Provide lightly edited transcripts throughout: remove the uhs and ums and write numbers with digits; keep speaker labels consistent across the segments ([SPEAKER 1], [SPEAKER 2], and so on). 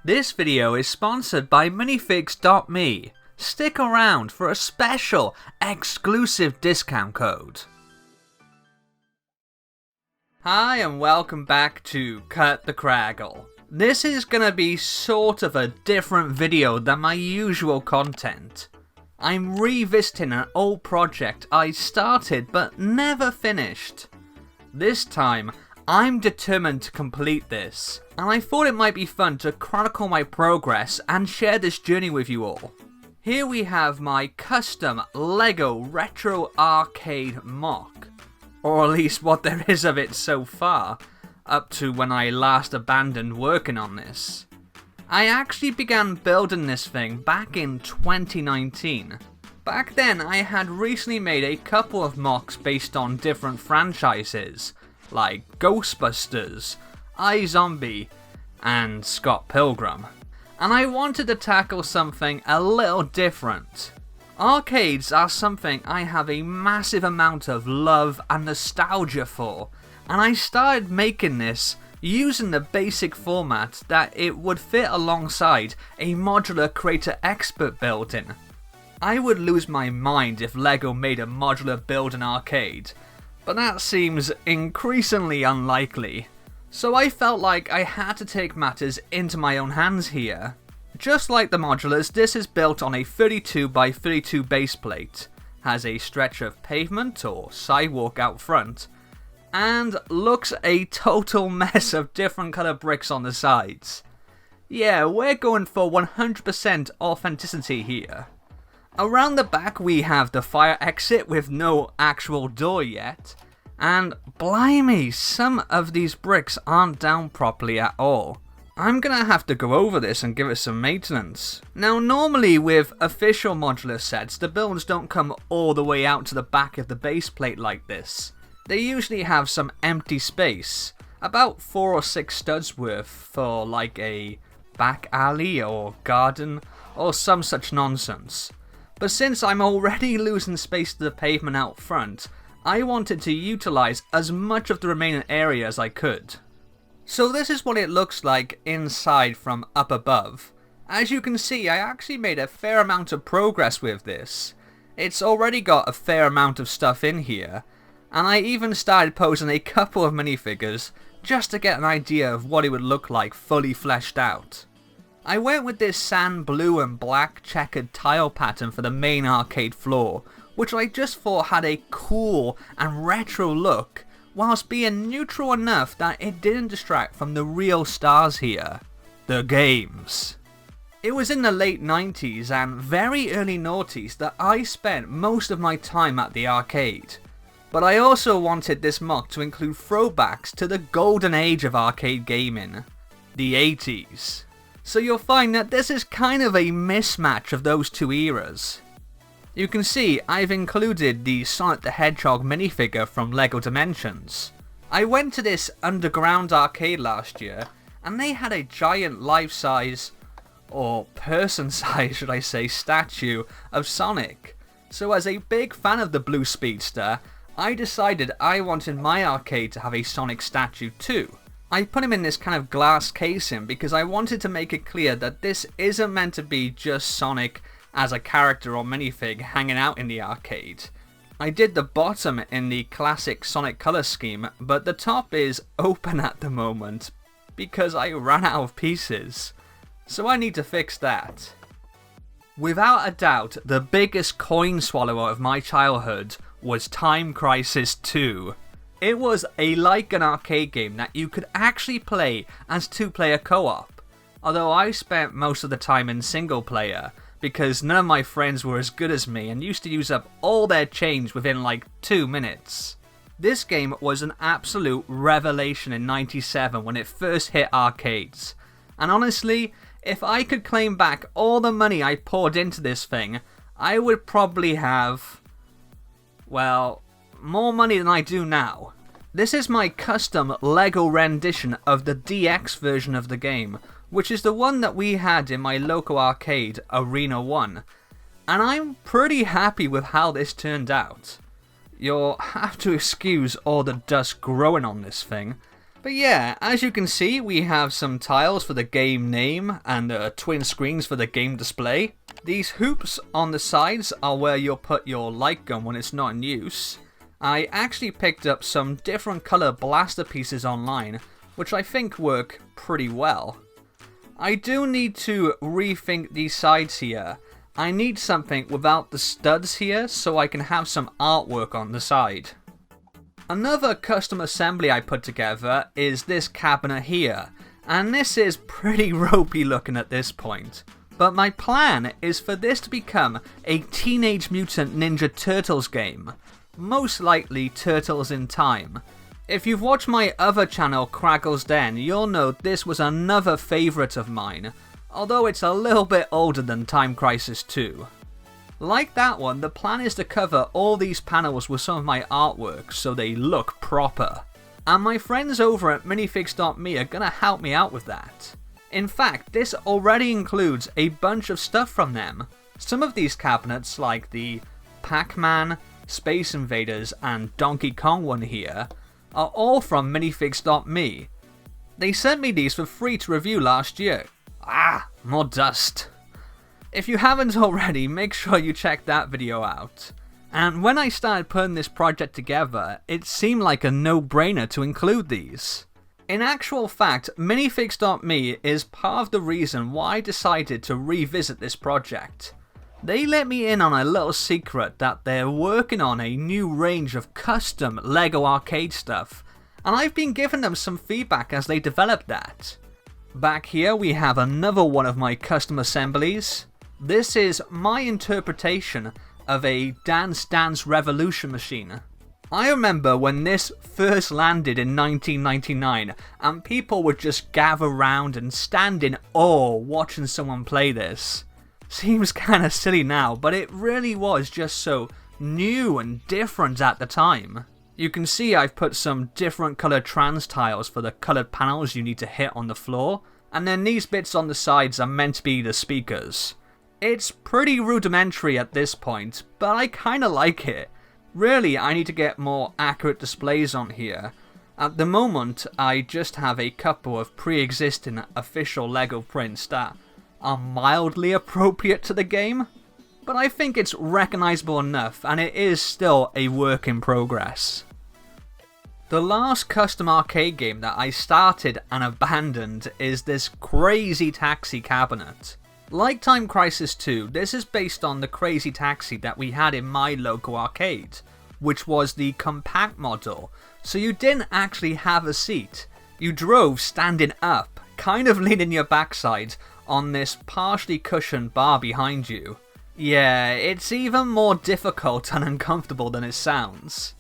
[SPEAKER 1] This video is sponsored by minifigs.me. Stick around for a special, exclusive discount code. Hi and welcome back to Cut the Craggle. This is gonna be sort of a different video than my usual content. I'm revisiting an old project I started but never finished. This time, I'm determined to complete this, and I thought it might be fun to chronicle my progress and share this journey with you all. Here we have my custom LEGO Retro Arcade MOC, or at least what there is of it so far, up to when I last abandoned working on this. I actually began building this thing back in 2019. Back then I had recently made a couple of MOCs based on different franchises, like Ghostbusters, iZombie, and Scott Pilgrim. And I wanted to tackle something a little different. Arcades are something I have a massive amount of love and nostalgia for, and I started making this using the basic format that it would fit alongside a modular creator expert building. I would lose my mind if LEGO made a modular building arcade, but that seems increasingly unlikely. So I felt like I had to take matters into my own hands here. Just like the modulars, this is built on a 32x32 base plate, has a stretch of pavement or sidewalk out front, and looks a total mess of different colour bricks on the sides. Yeah, we're going for 100% authenticity here. Around the back we have the fire exit with no actual door yet, and blimey, some of these bricks aren't down properly at all. I'm gonna have to go over this and give it some maintenance. Now normally with official modular sets, the builds don't come all the way out to the back of the base plate like this. They usually have some empty space, about 4 or 6 studs worth for like a back alley or garden or some such nonsense. But since I'm already losing space to the pavement out front, I wanted to utilise as much of the remaining area as I could. So this is what it looks like inside from up above. As you can see, I actually made a fair amount of progress with this. It's already got a fair amount of stuff in here, and I even started posing a couple of minifigures just to get an idea of what it would look like fully fleshed out. I went with this sand blue and black checkered tile pattern for the main arcade floor, which I just thought had a cool and retro look, whilst being neutral enough that it didn't distract from the real stars here, the games. It was in the late 90s and very early noughties that I spent most of my time at the arcade. But I also wanted this MOC to include throwbacks to the golden age of arcade gaming, the 80s. So you'll find that this is kind of a mismatch of those two eras. You can see I've included the Sonic the Hedgehog minifigure from LEGO Dimensions. I went to this underground arcade last year and they had a giant life-size, or person-size should I say, statue of Sonic. So as a big fan of the Blue Speedster, I decided I wanted my arcade to have a Sonic statue too. I put him in this kind of glass casing because I wanted to make it clear that this isn't meant to be just Sonic as a character or minifig hanging out in the arcade. I did the bottom in the classic Sonic color scheme, but the top is open at the moment because I ran out of pieces. So I need to fix that. Without a doubt, the biggest coin swallower of my childhood was Time Crisis 2. It was like an arcade game that you could actually play as 2-player co-op, although I spent most of the time in single player because none of my friends were as good as me and used to use up all their change within like 2 minutes. This game was an absolute revelation in '97 when it first hit arcades, and honestly, if I could claim back all the money I poured into this thing, I would probably have, well, more money than I do now. This is my custom LEGO rendition of the DX version of the game, which is the one that we had in my local arcade, Arena 1, and I'm pretty happy with how this turned out. You'll have to excuse all the dust growing on this thing, But yeah, as you can see, we have some tiles for the game name and twin screens for the game display. These hoops on the sides are where you'll put your light gun when it's not in use. I actually picked up some different colour blaster pieces online, which I think work pretty well. I do need to rethink these sides here. I need something without the studs here so I can have some artwork on the side. Another custom assembly I put together is this cabinet here, and this is pretty ropey looking at this point. But my plan is for this to become a Teenage Mutant Ninja Turtles game, most likely Turtles in Time. If you've watched my other channel, Craggle's Den, you'll know this was another favourite of mine, although it's a little bit older than Time Crisis 2. Like that one, the plan is to cover all these panels with some of my artwork so they look proper. And my friends over at minifigs.me are gonna help me out with that. In fact, this already includes a bunch of stuff from them. Some of these cabinets, like the Pac-Man, Space Invaders and Donkey Kong one here, are all from minifigs.me. They sent me these for free to review last year. Ah, more dust. If you haven't already, make sure you check that video out. And when I started putting this project together, it seemed like a no-brainer to include these. In actual fact, minifigs.me is part of the reason why I decided to revisit this project. They let me in on a little secret that they're working on a new range of custom LEGO arcade stuff, and I've been giving them some feedback as they develop that. Back here we have another one of my custom assemblies. This is my interpretation of a Dance Dance Revolution machine. I remember when this first landed in 1999 and people would just gather round and stand in awe watching someone play this. Seems kinda silly now, but it really was just so new and different at the time. You can see I've put some different coloured trans tiles for the coloured panels you need to hit on the floor, and then these bits on the sides are meant to be the speakers. It's pretty rudimentary at this point, but I kinda like it. Really, I need to get more accurate displays on here. At the moment, I just have a couple of pre-existing official LEGO prints that are mildly appropriate to the game, but I think it's recognisable enough and it is still a work in progress. The last custom arcade game that I started and abandoned is this Crazy Taxi cabinet. Like Time Crisis 2, this is based on the Crazy Taxi that we had in my local arcade, which was the compact model, so you didn't actually have a seat. You drove standing up, kind of leaning your backside on this partially cushioned bar behind you. Yeah, it's even more difficult and uncomfortable than it sounds.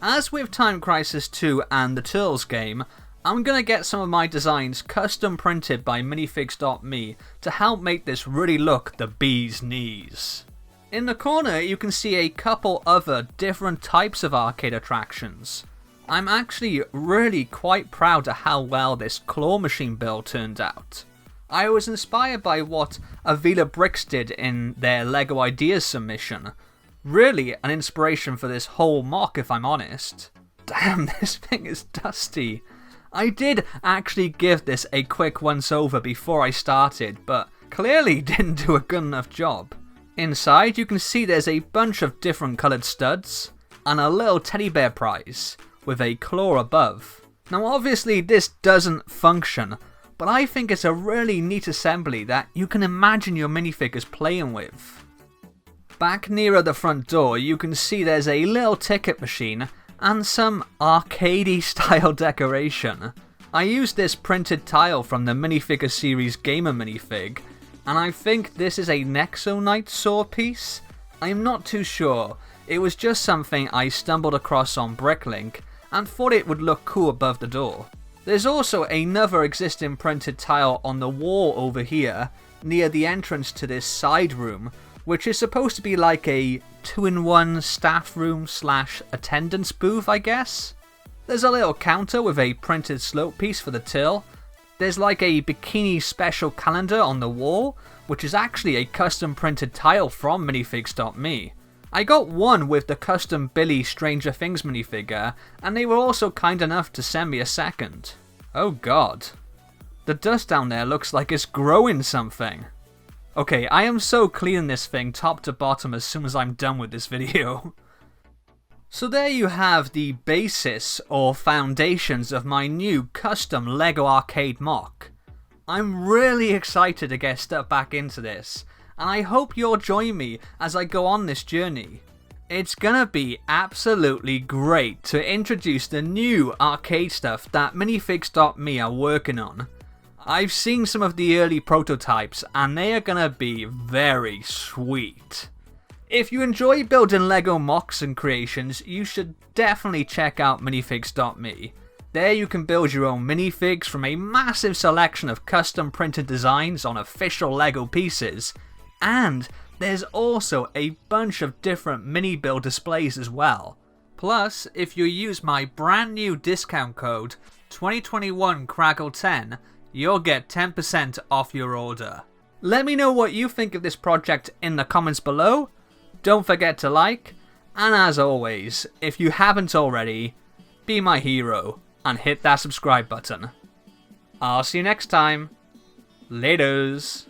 [SPEAKER 1] As with Time Crisis 2 and the Turtles game, I'm gonna get some of my designs custom printed by minifigs.me to help make this really look the bee's knees. In the corner you can see a couple other different types of arcade attractions. I'm actually really quite proud of how well this claw machine build turned out. I was inspired by what Avila Bricks did in their LEGO Ideas submission. Really an inspiration for this whole MOC if I'm honest. Damn, this thing is dusty. I did actually give this a quick once over before I started, but clearly didn't do a good enough job. Inside you can see there's a bunch of different coloured studs, and a little teddy bear prize, with a claw above. Now obviously this doesn't function, but I think it's a really neat assembly that you can imagine your minifigures playing with. Back nearer the front door you can see there's a little ticket machine and some arcadey style decoration. I used this printed tile from the minifigure series Gamer minifig, and I think this is a Nexo Knight sword piece? I'm not too sure, it was just something I stumbled across on Bricklink and thought it would look cool above the door. There's also another existing printed tile on the wall over here, near the entrance to this side room, which is supposed to be like a 2-in-1 staff room / attendance booth, I guess. There's a little counter with a printed slope piece for the till. There's like a bikini special calendar on the wall, which is actually a custom printed tile from minifigs.me. I got one with the custom Billy Stranger Things minifigure, and they were also kind enough to send me a second. Oh god. The dust down there looks like it's growing something. Okay, I am so cleaning this thing top to bottom as soon as I'm done with this video. So there you have the basis or foundations of my new custom LEGO arcade MOC. I'm really excited to get stuck back into this, and I hope you'll join me as I go on this journey. It's gonna be absolutely great to introduce the new arcade stuff that Minifigs.me are working on. I've seen some of the early prototypes and they are gonna be very sweet. If you enjoy building LEGO MOCs and creations, you should definitely check out Minifigs.me. There you can build your own minifigs from a massive selection of custom printed designs on official LEGO pieces, and there's also a bunch of different mini build displays as well. Plus, if you use my brand new discount code 2021Craggle10, you'll get 10% off your order. Let me know what you think of this project in the comments below. Don't forget to like, and as always, if you haven't already, be my hero and hit that subscribe button. I'll see you next time. Laters.